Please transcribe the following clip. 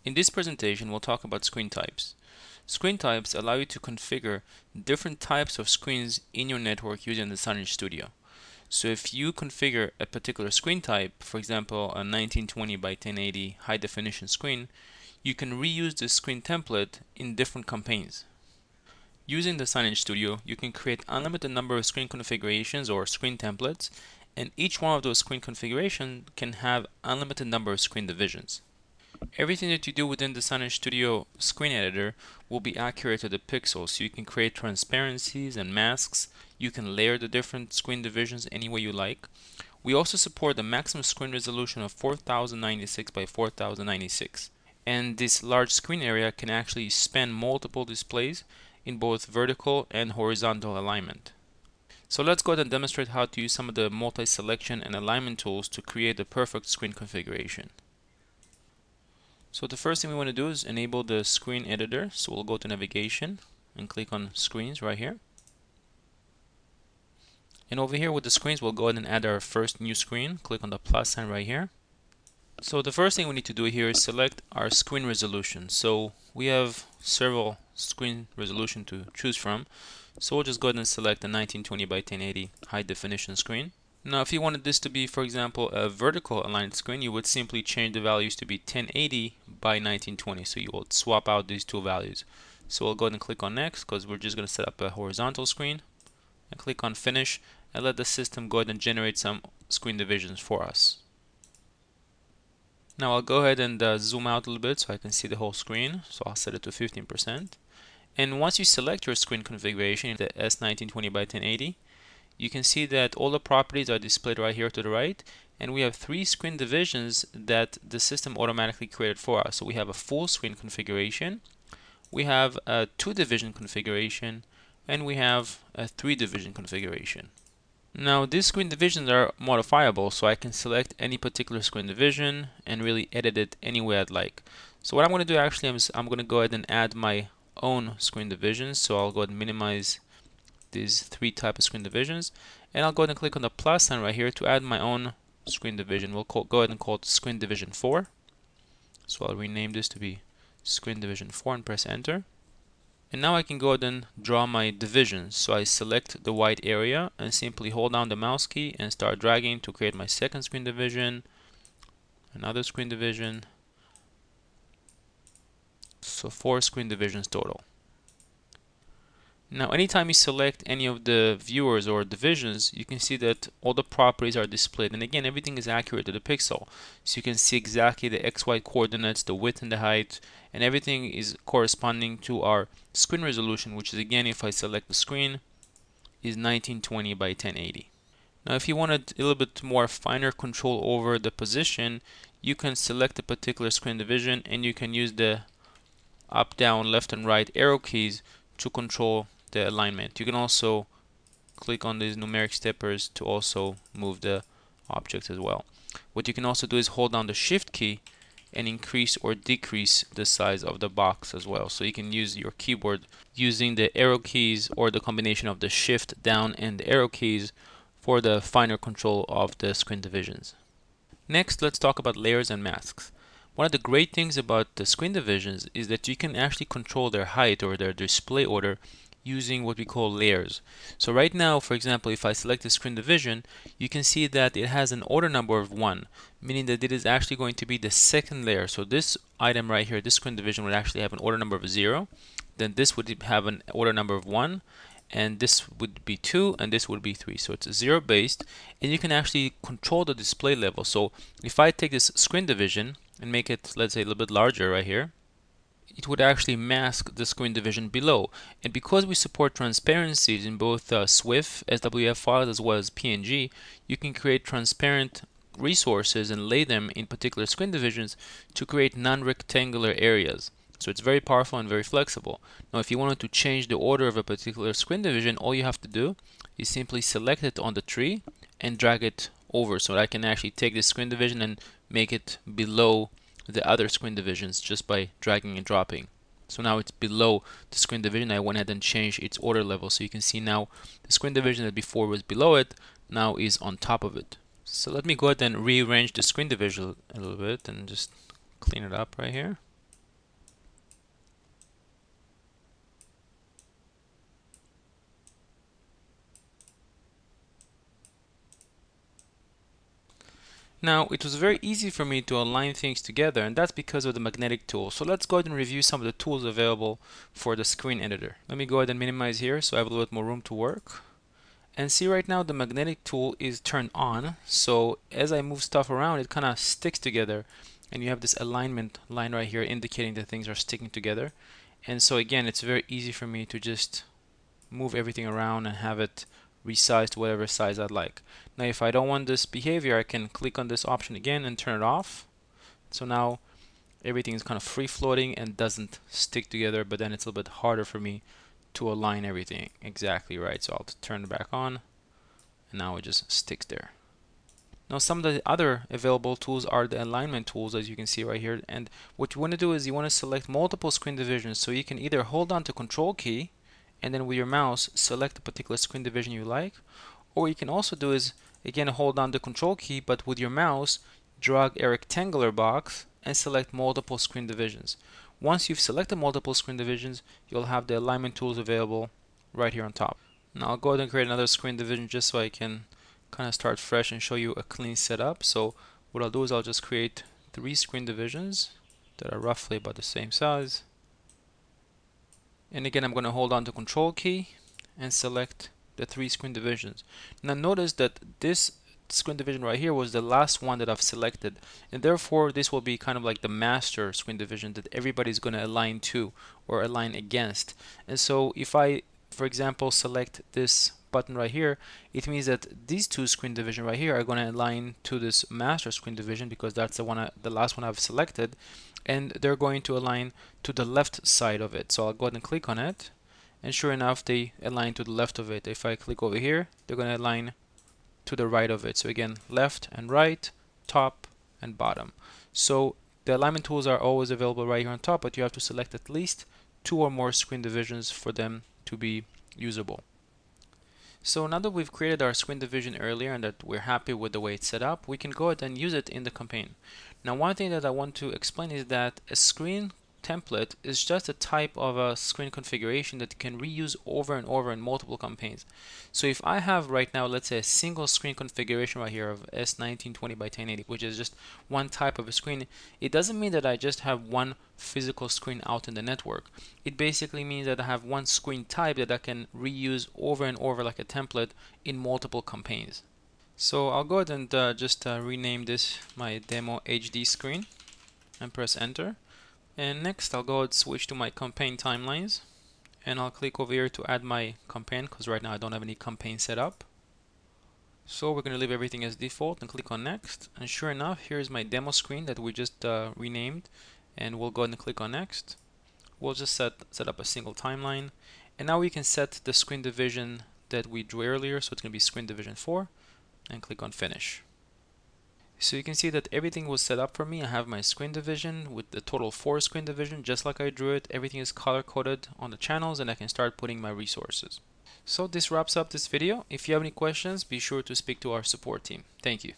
In this presentation, we'll talk about screen types. Screen types allow you to configure different types of screens in your network using the Signage Studio. So if you configure a particular screen type, for example, a 1920 by 1080 high definition screen, you can reuse this screen template in different campaigns. Using the Signage Studio, you can create unlimited number of screen configurations or screen templates, and each one of those screen configurations can have unlimited number of screen divisions. Everything that you do within the Signage Studio screen editor will be accurate to the pixel, so you can create transparencies and masks. You can layer the different screen divisions any way you like. We also support the maximum screen resolution of 4096 by 4096. And this large screen area can actually span multiple displays in both vertical and horizontal alignment. So let's go ahead and demonstrate how to use some of the multi-selection and alignment tools to create the perfect screen configuration. So the first thing we want to do is enable the screen editor. So we'll go to navigation and click on screens right here. And over here with the screens, we'll go ahead and add our first new screen. Click on the plus sign right here. So the first thing we need to do here is select our screen resolution. So we have several screen resolution to choose from. So we'll just go ahead and select the 1920 by 1080 high definition screen. Now if you wanted this to be, for example, a vertical aligned screen, you would simply change the values to be 1080 by 1920. So you will swap out these two values. So we'll go ahead and click on next because we're just going to set up a horizontal screen, and click on finish and let the system go ahead and generate some screen divisions for us. Now I'll go ahead and zoom out a little bit so I can see the whole screen. So I'll set it to 15%. And once you select your screen configuration, the S1920 by 1080, you can see that all the properties are displayed right here to the right, and we have 3 screen divisions that the system automatically created for us. So we have a full screen configuration, we have a 2 division configuration, and we have a 3 division configuration. Now these screen divisions are modifiable, so I can select any particular screen division and really edit it any way I'd like. So what I'm going to do actually is I'm going to go ahead and add my own screen divisions. So I'll go ahead and minimize these 3 types of screen divisions, and I'll go ahead and click on the plus sign right here to add my own screen division. We'll go ahead and call it screen division 4. So I'll rename this to be screen division 4 and press enter. And now I can go ahead and draw my divisions. So I select the white area and simply hold down the mouse key and start dragging to create my second screen division, another screen division. So 4 screen divisions total. Now anytime you select any of the viewers or divisions, you can see that all the properties are displayed, and again everything is accurate to the pixel. So you can see exactly the XY coordinates, the width and the height, and everything is corresponding to our screen resolution, which is, again, if I select the screen, is 1920 by 1080. Now if you wanted a little bit more finer control over the position, you can select a particular screen division and you can use the up, down, left and right arrow keys to control the alignment. You can also click on these numeric steppers to also move the objects as well. What you can also do is hold down the shift key and increase or decrease the size of the box as well. So you can use your keyboard using the arrow keys or the combination of the shift, down and the arrow keys for the finer control of the screen divisions. Next, let's talk about layers and masks. One of the great things about the screen divisions is that you can actually control their height or their display order using what we call layers. So right now, for example, if I select the screen division, you can see that it has an order number of 1, meaning that it is actually going to be the second layer. So this item right here, this screen division, would actually have an order number of 0, then this would have an order number of 1, and this would be 2, and this would be 3. So it's 0 based, and you can actually control the display level. So if I take this screen division and make it, let's say, a little bit larger right here, it would actually mask the screen division below. And because we support transparencies in both SWF, SWF files as well as PNG, you can create transparent resources and lay them in particular screen divisions to create non-rectangular areas. So it's very powerful and very flexible. Now if you wanted to change the order of a particular screen division, all you have to do is simply select it on the tree and drag it over. So I can actually take this screen division and make it below the other screen divisions just by dragging and dropping. So now it's below the screen division. I went ahead and changed its order level. So you can see now the screen division that before was below it now is on top of it. So let me go ahead and rearrange the screen division a little bit and just clean it up right here. Now, it was very easy for me to align things together, and that's because of the magnetic tool. So let's go ahead and review some of the tools available for the screen editor. Let me go ahead and minimize here so I have a little bit more room to work. And see, right now the magnetic tool is turned on, so as I move stuff around it kind of sticks together, and you have this alignment line right here indicating that things are sticking together. And so again, it's very easy for me to just move everything around and have it resized to whatever size I'd like. Now if I don't want this behavior, I can click on this option again and turn it off. So now everything is kind of free floating and doesn't stick together, but then it's a little bit harder for me to align everything exactly right. So I'll turn it back on, and now it just sticks there. Now some of the other available tools are the alignment tools, as you can see right here. And what you want to do is you want to select multiple screen divisions, so you can either hold on to Control key and then with your mouse select a particular screen division you like, or you can also do is again hold on the Control key, but with your mouse drag a rectangular box and select multiple screen divisions. Once you've selected multiple screen divisions, you'll have the alignment tools available right here on top. Now I'll go ahead and create another screen division just so I can kind of start fresh and show you a clean setup. So what I'll do is I'll just create 3 screen divisions that are roughly about the same size. And again, I'm going to hold on to Control key and select the 3 screen divisions. Now notice that this screen division right here was the last one that I've selected, and therefore this will be kind of like the master screen division that everybody's going to align to or align against. And so if I, for example, select this button right here, it means that these 2 screen division right here are going to align to this master screen division because that's the last one I've selected, and they're going to align to the left side of it. So I'll go ahead and click on it, and sure enough they align to the left of it. If I click over here, they're going to align to the right of it. So again, left and right, top and bottom. So the alignment tools are always available right here on top, but you have to select at least 2 or more screen divisions for them to be usable. So now that we've created our screen division earlier and that we're happy with the way it's set up, we can go ahead and use it in the campaign. Now one thing that I want to explain is that a screen template is just a type of a screen configuration that you can reuse over and over in multiple campaigns. So if I have right now, let's say, a single screen configuration right here of S1920 by 1080, which is just one type of a screen, it doesn't mean that I just have one physical screen out in the network. It basically means that I have one screen type that I can reuse over and over like a template in multiple campaigns. So I'll go ahead and just rename this my demo HD screen and press enter. And next I'll go ahead and switch to my campaign timelines, and I'll click over here to add my campaign because right now I don't have any campaign set up. So we're going to leave everything as default and click on next, and sure enough, here's my demo screen that we just renamed, and we'll go ahead and click on next. We'll just set up a single timeline, and now we can set the screen division that we drew earlier, so it's going to be screen division 4, and click on finish. So you can see that everything was set up for me. I have my screen division with the total 4 screen division, just like I drew it. Everything is color coded on the channels, and I can start putting my resources. So this wraps up this video. If you have any questions, be sure to speak to our support team. Thank you.